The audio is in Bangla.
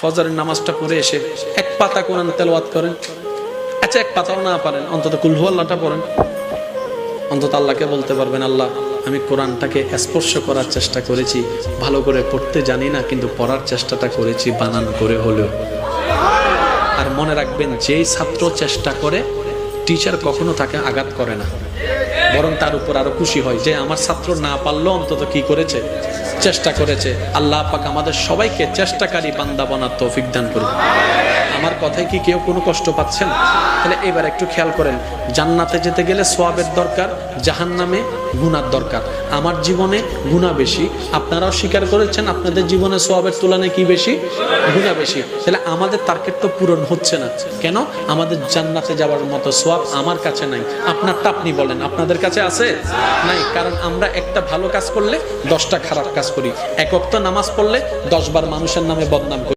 ফজরের নামাজটা পড়ে এসে এক পাতা কোরআন তেলাওয়াত করেন। আচ্ছা এক পাতাও না পারেন, অন্তত কুল হুয়াল্লাহটা পড়েন। অন্তত আল্লাহকে বলতে পারবেন, আল্লাহ আমি কোরআনটাকে স্পর্শ করার চেষ্টা করেছি, ভালো করে পড়তে জানি না, কিন্তু পড়ার চেষ্টাটা করেছি বানান করে হলেও। আর মনে রাখবেন, যেই ছাত্র চেষ্টা করে টিচার কখনো তাকে আঘাত করে না, বরং তার উপর আরো খুশি হয় যে আমার ছাত্র না পারলেও অন্তত কি করেছে, চেষ্টা করেছে। আল্লাহ পাক আমাদের সবাইকে চেষ্টাকারী বান্দা বানার তৌফিক দান করুন। আমার কথায় কি কেউ কোনো কষ্ট পাচ্ছেন? তাহলে এবার একটু খেয়াল করেন, জান্নাতে যেতে গেলে সওয়াবের দরকার, জাহান্নামে গুনার দরকার। আমার জীবনে গুনাহ বেশি, আপনারাও স্বীকার করেছেন আপনাদের জীবনে সওয়াবের তুলনায় কি বেশি, গুনাহ বেশি। তাহলে আমাদের টার্গেট তো পূরণ হচ্ছে না কেন? আমাদের জান্নাতে যাওয়ার মতো সওয়াব আমার কাছে নাই। আপনারটা আপনি বলেন, আপনাদের কাছে আছে? নাই। কারণ আমরা একটা ভালো কাজ করলে 10টা খারাপ কাজ করি, এক ওয়াক্ত নামাজ পড়লে 10 বার মানুষের নামে বদনাম করি।